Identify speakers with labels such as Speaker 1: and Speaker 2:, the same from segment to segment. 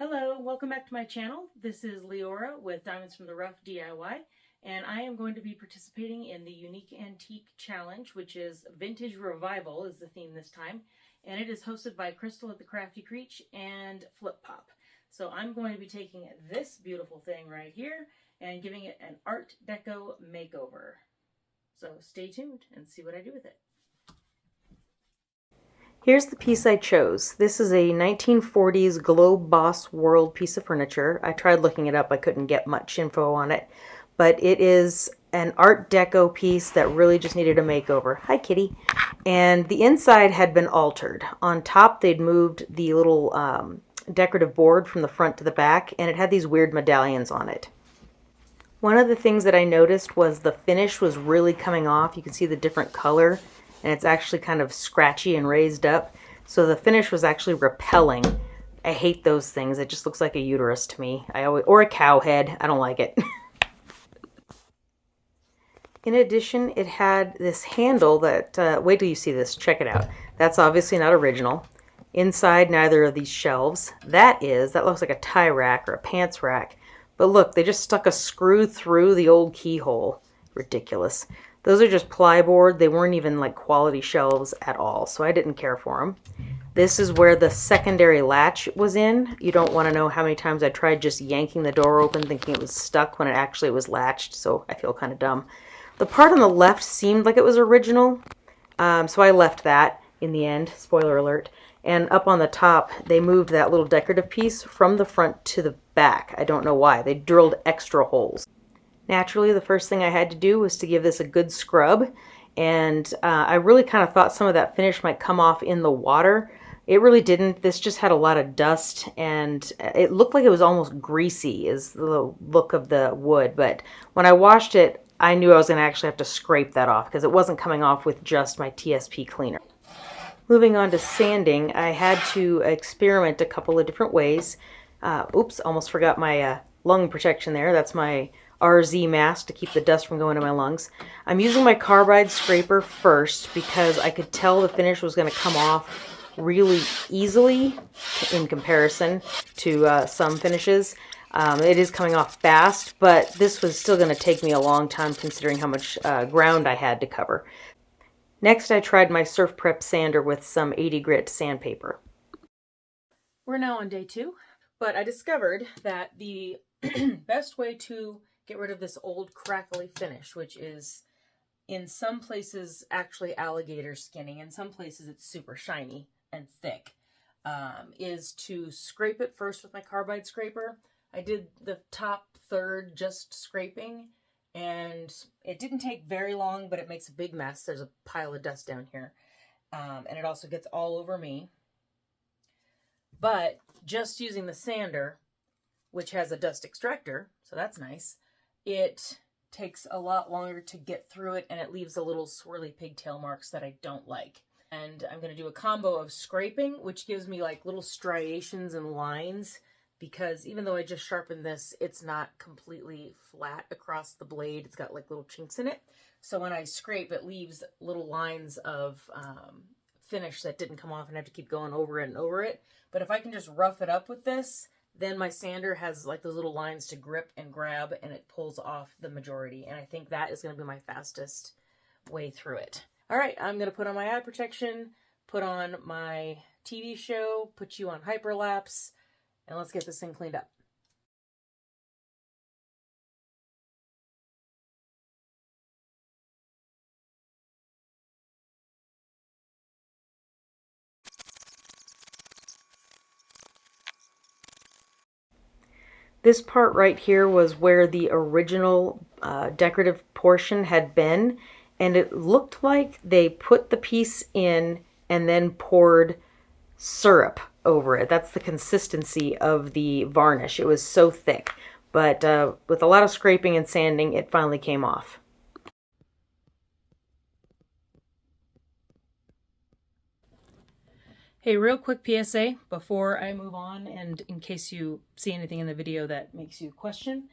Speaker 1: Hello, welcome back to my channel. This is Leora with Diamonds from the Rough DIY, and I am going to be participating in the Unique Antique Challenge, which is Vintage Revival is the theme this time, and it is hosted by Crystal at the Crafty Creech and Flip Pop. So I'm going to be taking this beautiful thing right here and giving it an Art Deco makeover. So stay tuned and see what I do with it. Here's the piece I chose. This is a 1940s Globe Boss World piece of furniture. I tried looking it up. I couldn't get much info on it. But it is an Art Deco piece that really just needed a makeover. Hi, kitty. And the inside had been altered. On top, they'd moved the little decorative board from the front to the back, and it had these weird medallions on it. One of the things that I noticed was the finish was really coming off. You can see the different color, and it's actually kind of scratchy and raised up. So the finish was actually repelling. I hate those things. It just looks like a uterus to me. Or a cow head. I don't like it. In addition, it had this handle that, wait till you see this, check it out. That's obviously not original. Inside neither of these shelves. That looks like a tie rack or a pants rack. But look, they just stuck a screw through the old keyhole. Ridiculous. Those are just plyboard. They weren't even like quality shelves at all, so I didn't care for them. This is where the secondary latch was in. You don't want to know how many times I tried just yanking the door open thinking it was stuck when it actually was latched, so I feel kind of dumb. The part on the left seemed like it was original, so I left that in the end, spoiler alert. And up on the top, they moved that little decorative piece from the front to the back. I don't know why. They drilled extra holes. Naturally, the first thing I had to do was to give this a good scrub, and I really kind of thought some of that finish might come off in the water. It really didn't. This just had a lot of dust, and it looked like it was almost greasy is the look of the wood, but when I washed it, I knew I was going to actually have to scrape that off because it wasn't coming off with just my TSP cleaner. Moving on to sanding, I had to experiment a couple of different ways. Oops, almost forgot my lung protection there. That's my RZ mask to keep the dust from going to my lungs. I'm using my carbide scraper first because I could tell the finish was going to come off really easily in comparison to some finishes. It is coming off fast, but this was still going to take me a long time considering how much ground I had to cover. Next, I tried my Surf Prep sander with some 80 grit sandpaper. We're now on day 2, but I discovered that the best way to get rid of this old crackly finish, which is in some places actually alligator skinning, in some places it's super shiny and thick, is to scrape it first with my carbide scraper. I did the top third just scraping, and it didn't take very long, but it makes a big mess. There's a pile of dust down here, and it also gets all over me. But just using the sander, which has a dust extractor, so that's nice, it takes a lot longer to get through it, and it leaves a little swirly pigtail marks that I don't like. And I'm going to do a combo of scraping, which gives me like little striations and lines, because even though I just sharpened this, it's not completely flat across the blade. It's got like little chinks in it. So when I scrape, it leaves little lines of finish that didn't come off, and I have to keep going over it and over it. But if I can just rough it up with this, then my sander has like those little lines to grip and grab, and it pulls off the majority. And I think that is going to be my fastest way through it. All right, I'm going to put on my eye protection, put on my TV show, put you on hyperlapse, and let's get this thing cleaned up. This part right here was where the original decorative portion had been, and it looked like they put the piece in and then poured syrup over it. That's the consistency of the varnish. It was so thick, but with a lot of scraping and sanding, it finally came off. Hey, real quick PSA before I move on, and in case you see anything in the video that makes you question.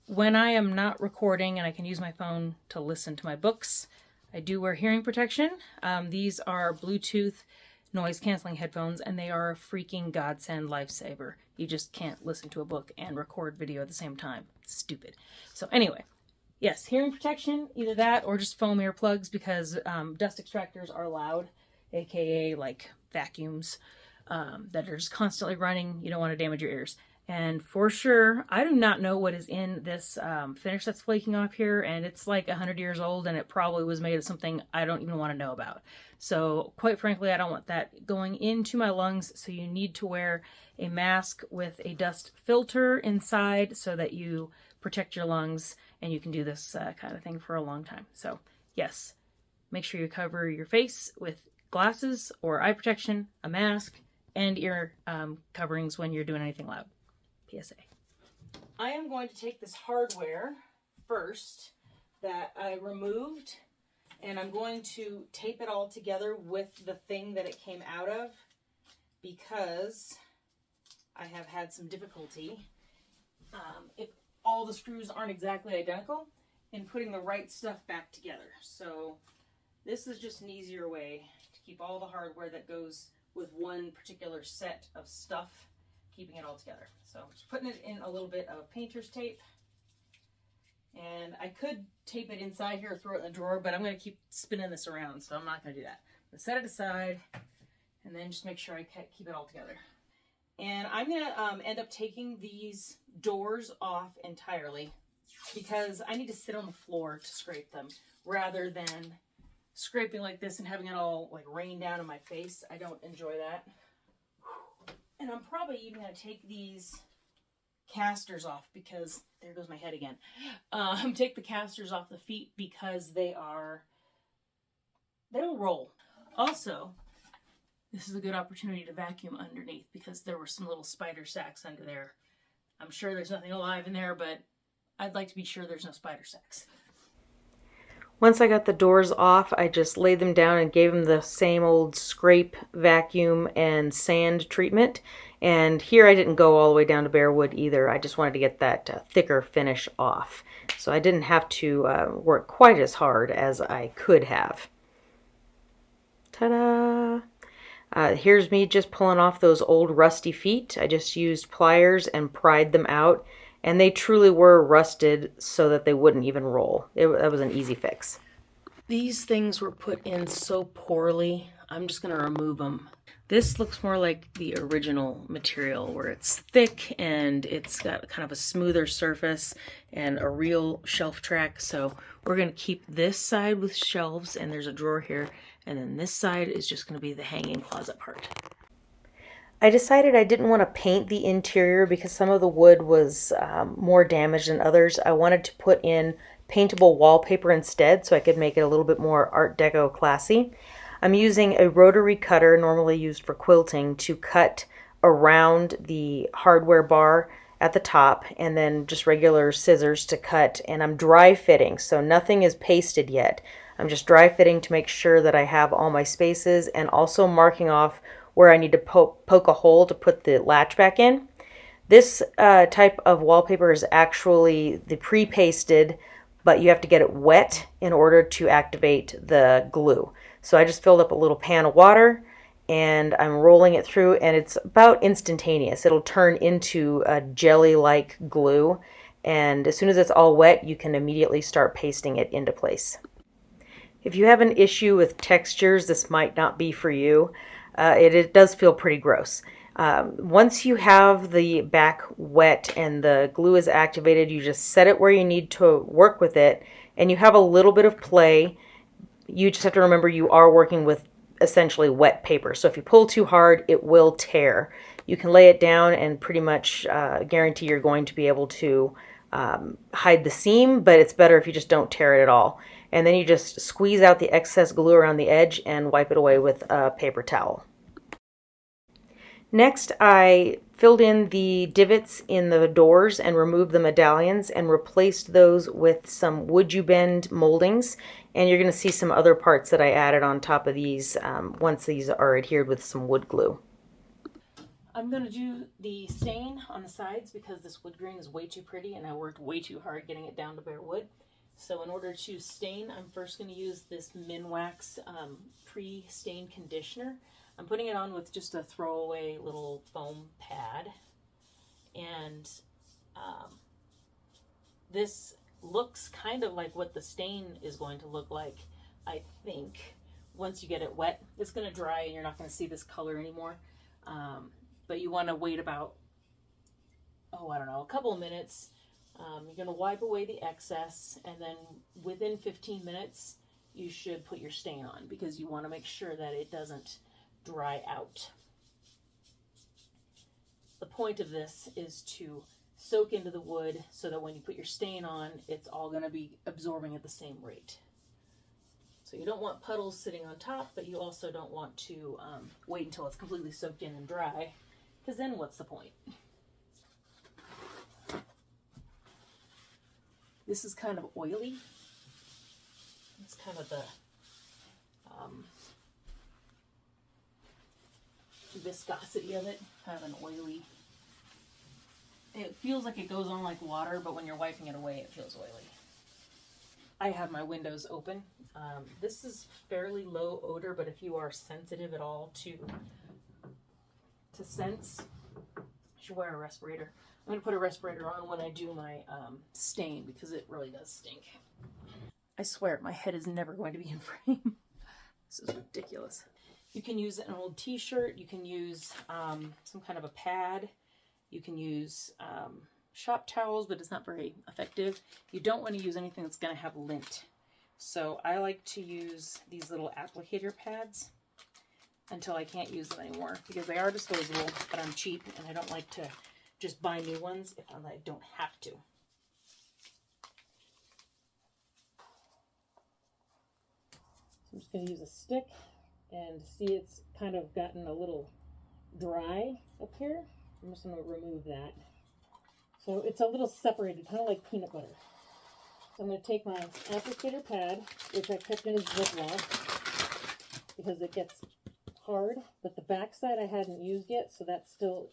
Speaker 1: When I am not recording and I can use my phone to listen to my books, I do wear hearing protection. These are Bluetooth noise canceling headphones, and they are a freaking godsend lifesaver. You just can't listen to a book and record video at the same time. It's stupid. So anyway, yes, hearing protection, either that or just foam earplugs, because dust extractors are loud, aka like vacuums that are just constantly running. You don't want to damage your ears. And for sure, I do not know what is in this finish that's flaking off here, and it's like 100 years old, and it probably was made of something I don't even want to know about. So quite frankly, I don't want that going into my lungs, so you need to wear a mask with a dust filter inside so that you protect your lungs, and you can do this kind of thing for a long time. So yes, make sure you cover your face with glasses or eye protection, a mask, and ear coverings when you're doing anything loud. PSA. I am going to take this hardware first that I removed, and I'm going to tape it all together with the thing that it came out of, because I have had some difficulty if all the screws aren't exactly identical in putting the right stuff back together. So this is just an easier way to keep all the hardware that goes with one particular set of stuff, keeping it all together. So I'm just putting it in a little bit of painter's tape, and I could tape it inside here or throw it in the drawer, but I'm going to keep spinning this around, so I'm not going to do that. I'm going to set it aside and then just make sure I keep it all together. And I'm going to end up taking these doors off entirely, because I need to sit on the floor to scrape them rather than scraping like this and having it all like rain down in my face. I don't enjoy that. And I'm probably even going to take these casters off, because there goes my head again. Take the casters off the feet because they don't roll. Also, this is a good opportunity to vacuum underneath, because there were some little spider sacks under there. I'm sure there's nothing alive in there, but I'd like to be sure there's no spider sacks. Once I got the doors off, I just laid them down and gave them the same old scrape, vacuum, and sand treatment. And here I didn't go all the way down to bare wood either. I just wanted to get that thicker finish off. So I didn't have to work quite as hard as I could have. Ta-da! Here's me just pulling off those old rusty feet. I just used pliers and pried them out, and they truly were rusted so that they wouldn't even roll. That was an easy fix. These things were put in so poorly, I'm just going to remove them. This looks more like the original material, where it's thick and it's got kind of a smoother surface and a real shelf track. So we're going to keep this side with shelves, and there's a drawer here, and then this side is just going to be the hanging closet part. I decided I didn't want to paint the interior because some of the wood was more damaged than others. I wanted to put in paintable wallpaper instead, so I could make it a little bit more Art Deco classy. I'm using a rotary cutter, normally used for quilting, to cut around the hardware bar at the top, and then just regular scissors to cut. And I'm dry fitting, so nothing is pasted yet. I'm just dry fitting to make sure that I have all my spaces, and also marking off where I need to poke a hole to put the latch back in. This type of wallpaper is actually the pre-pasted, but you have to get it wet in order to activate the glue. So I just filled up a little pan of water, and I'm rolling it through, and it's about instantaneous. It'll turn into a jelly-like glue, and as soon as it's all wet, you can immediately start pasting it into place. If you have an issue with textures, this might not be for you. It does feel pretty gross. Once you have the back wet and the glue is activated, you just set it where you need to work with it, and you have a little bit of play. You just have to remember you are working with essentially wet paper. So if you pull too hard, it will tear. You can lay it down and pretty much guarantee you're going to be able to hide the seam, but it's better if you just don't tear it at all. And then you just squeeze out the excess glue around the edge and wipe it away with a paper towel. Next, I filled in the divots in the doors and removed the medallions and replaced those with some wood you bend moldings. And you're going to see some other parts that I added on top of these once these are adhered with some wood glue. I'm going to do the stain on the sides because this wood grain is way too pretty and I worked way too hard getting it down to bare wood. So in order to stain, I'm first going to use this Minwax pre-stain conditioner. I'm putting it on with just a throwaway little foam pad. And this looks kind of like what the stain is going to look like, I think. Once you get it wet, it's going to dry and you're not going to see this color anymore. But you want to wait about, I don't know, a couple of minutes. You're going to wipe away the excess, and then within 15 minutes, you should put your stain on, because you want to make sure that it doesn't dry out. The point of this is to soak into the wood so that when you put your stain on, it's all going to be absorbing at the same rate. So you don't want puddles sitting on top, but you also don't want to wait until it's completely soaked in and dry, because then what's the point? This is kind of oily. It's kind of the viscosity of it, kind of an oily. It feels like it goes on like water, but when you're wiping it away, it feels oily. I have my windows open. This is fairly low odor, but if you are sensitive at all to scents, you should wear a respirator. I'm going to put a respirator on when I do my stain, because it really does stink. I swear, my head is never going to be in frame. This is ridiculous. You can use an old t-shirt. You can use some kind of a pad. You can use shop towels, but it's not very effective. You don't want to use anything that's going to have lint. So I like to use these little applicator pads until I can't use them anymore, because they are disposable, but I'm cheap and I don't like to just buy new ones if I don't have to. So I'm just going to use a stick, and see it's kind of gotten a little dry up here. I'm just going to remove that. So it's a little separated, kind of like peanut butter. So I'm going to take my applicator pad, which I kept in a Ziploc because it gets hard, but the back side I hadn't used yet, so that's still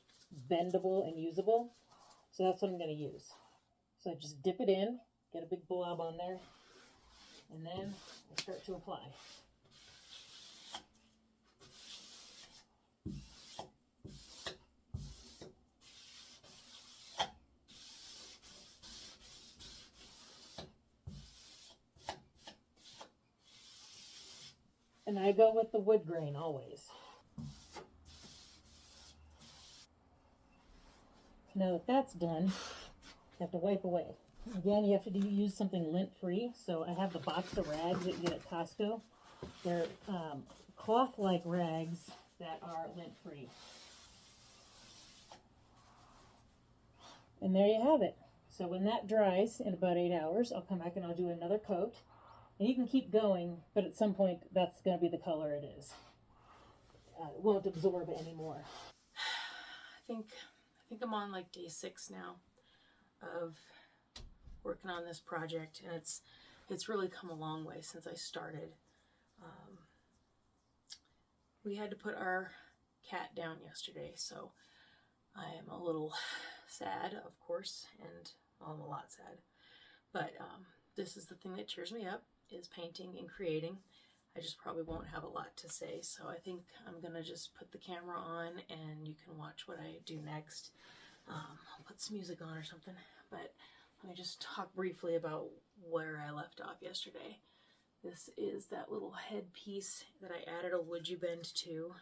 Speaker 1: bendable and usable. So that's what I'm going to use. So I just dip it in, get a big blob on there, and then I start to apply. And I go with the wood grain always. Now that that's done, you have to wipe away. Again, you have to use something lint-free. So I have the box of rags that you get at Costco. They're cloth-like rags that are lint-free. And there you have it. So when that dries in about 8 hours, I'll come back and I'll do another coat. And you can keep going, but at some point that's going to be the color it is. It won't absorb it anymore. I think I'm on like day 6 now of working on this project, and it's really come a long way since I started. We had to put our cat down yesterday, so I am a little sad, of course, and I'm a lot sad. But this is the thing that cheers me up, is painting and creating. I just probably won't have a lot to say, so I think I'm gonna just put the camera on and you can watch what I do next. I'll put some music on or something, but let me just talk briefly about where I left off yesterday. This is that little headpiece that I added a woodgie bend to,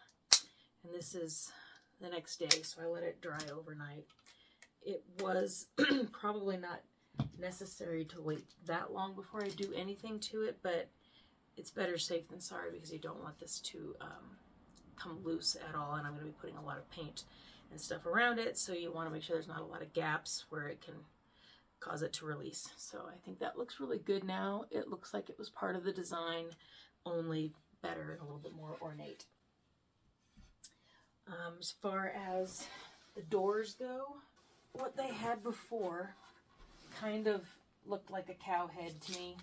Speaker 1: and this is the next day, so I let it dry overnight. It was probably not necessary to wait that long before I do anything to it, but it's better safe than sorry, because you don't want this to come loose at all, and I'm going to be putting a lot of paint and stuff around it, so you want to make sure there's not a lot of gaps where it can cause it to release. So I think that looks really good now. It looks like it was part of the design, only better and a little bit more ornate. As far as the doors go, what they had before kind of looked like a cow head to me.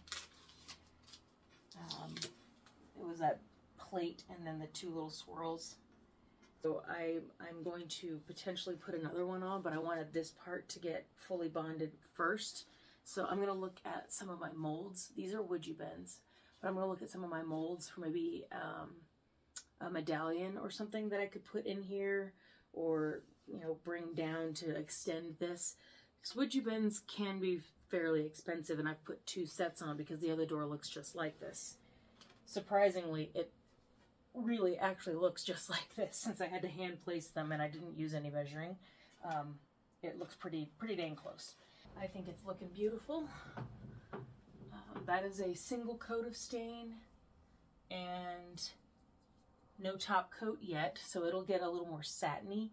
Speaker 1: It was that plate and then the 2 little swirls. So I'm going to potentially put another one on, but I wanted this part to get fully bonded first. So I'm going to look at some of my molds. These are woodgie bends, but I'm going to look at some of my molds for maybe
Speaker 2: a medallion or something that I could put in here, or, you know, bring down to extend this. Squidgy bins can be fairly expensive, and I've put 2 sets on because the other door looks just like this. Surprisingly, it really actually looks just like this, since I had to hand place them and I didn't use any measuring. It looks pretty dang close. I think it's looking beautiful. That is a single coat of stain and no top coat yet, so it'll get a little more satiny.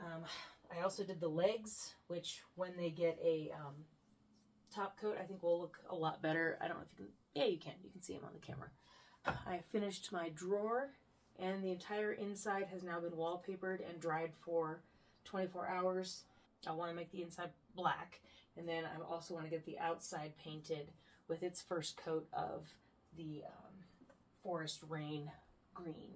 Speaker 2: I also did the legs, which when they get a top coat, I think will look a lot better. I don't know if you can, yeah, you can see them on the camera. I finished my drawer, and the entire inside has now been wallpapered and dried for 24 hours. I want to make the inside black, and then I also want to get the outside painted with its first coat of the Forest Rain green.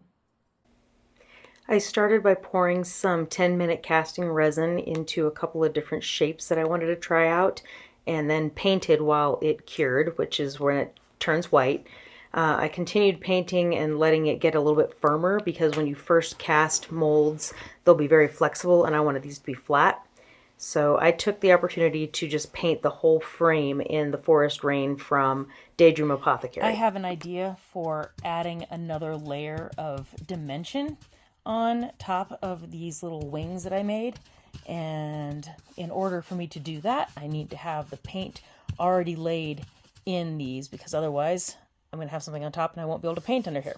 Speaker 1: I started by pouring some 10-minute casting resin into a couple of different shapes that I wanted to try out, and then painted while it cured, which is when it turns white. I continued painting and letting it get a little bit firmer, because when you first cast molds, they'll be very flexible, and I wanted these to be flat. So I took the opportunity to just paint the whole frame in the Forest Rain from Daydream Apothecary.
Speaker 2: I have an idea for adding another layer of dimension on top of these little wings that I made. And in order for me to do that, I need to have the paint already laid in these, because otherwise I'm going to have something on top and I won't be able to paint under here.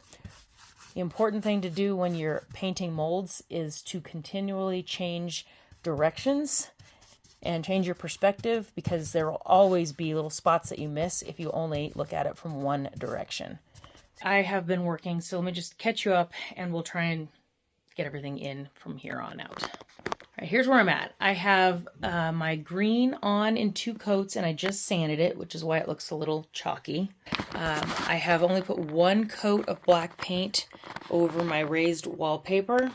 Speaker 2: The important thing to do when you're painting molds is to continually change directions and change your perspective, because there will always be little spots that you miss if you only look at it from one direction. I have been working, so let me just catch you up and we'll try and get everything in from here on out. All right, here's where I'm at. I have my green on in 2 coats, and I just sanded it, which is why it looks a little chalky. I have only put 1 coat of black paint over my raised wallpaper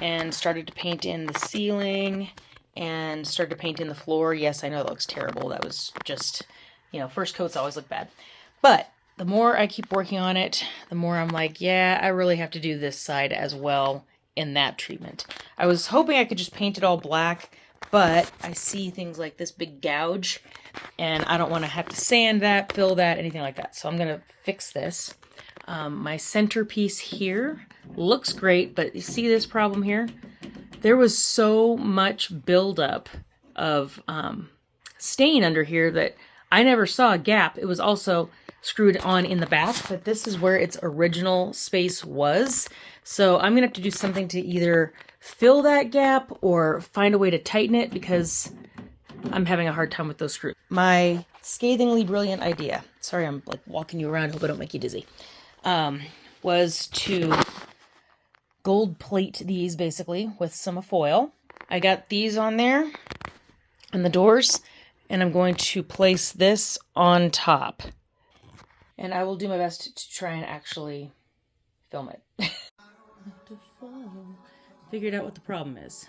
Speaker 2: and started to paint in the ceiling and started to paint in the floor. Yes, I know that looks terrible. That was just, you know, first coats always look bad. But the more I keep working on it, the more I'm like, yeah, I really have to do this side as well in that treatment. I was hoping I could just paint it all black, but I see things like this big gouge, and I don't want to have to sand that, fill that, anything like that. So I'm going to fix this. My centerpiece here looks great, but you see this problem here? There was so much buildup of stain under here that I never saw a gap. It was also screwed on in the back, but this is where its original space was. So I'm gonna have to do something to either fill that gap or find a way to tighten it, because I'm having a hard time with those screws. My scathingly brilliant idea, sorry I'm like walking you around, hope I don't make you dizzy, was to gold plate these basically with some foil. I got these on there and the doors, and I'm going to place this on top. And I will do my best to try and actually film it. Figured out what the problem is.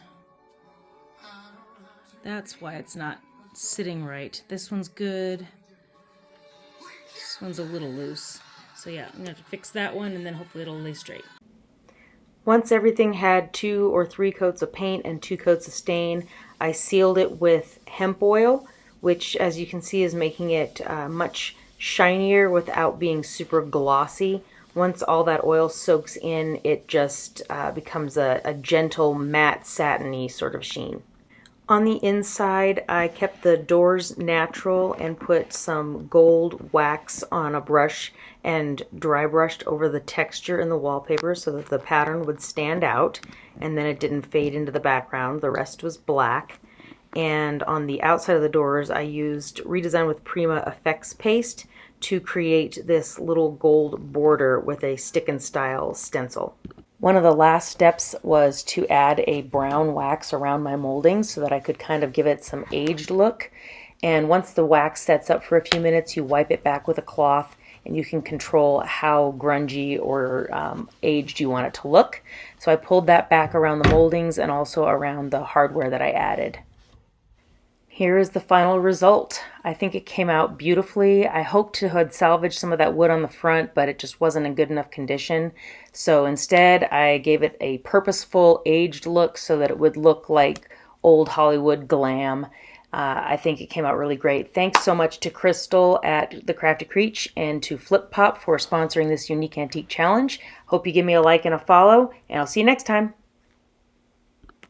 Speaker 2: That's why it's not sitting right. This one's good. This one's a little loose. So yeah, I'm gonna have to fix that one, and then hopefully it'll lay straight.
Speaker 1: Once everything had 2 or 3 coats of paint and 2 coats of stain, I sealed it with hemp oil, which, as you can see, is making it much shinier without being super glossy. Once all that oil soaks in, it just becomes a gentle, matte, satiny sort of sheen. On the inside, I kept the doors natural and put some gold wax on a brush and dry brushed over the texture in the wallpaper so that the pattern would stand out, and then it didn't fade into the background. The rest was black. And on the outside of the doors, I used Redesign with Prima effects paste to create this little gold border with a stick and style stencil. One of the last steps was to add a brown wax around my molding so that I could kind of give it some aged look. And once the wax sets up for a few minutes, you wipe it back with a cloth, and you can control how grungy or aged you want it to look. So I pulled that back around the moldings and also around the hardware that I added. Here is the final result. I think it came out beautifully. I hoped to have salvaged some of that wood on the front, but it just wasn't in good enough condition. So instead, I gave it a purposeful aged look so that it would look like old Hollywood glam. I think it came out really great. Thanks so much to Crystal at The Crafty Creech and to Flip Pop for sponsoring this unique antique challenge. Hope you give me a like and a follow, and I'll see you next time.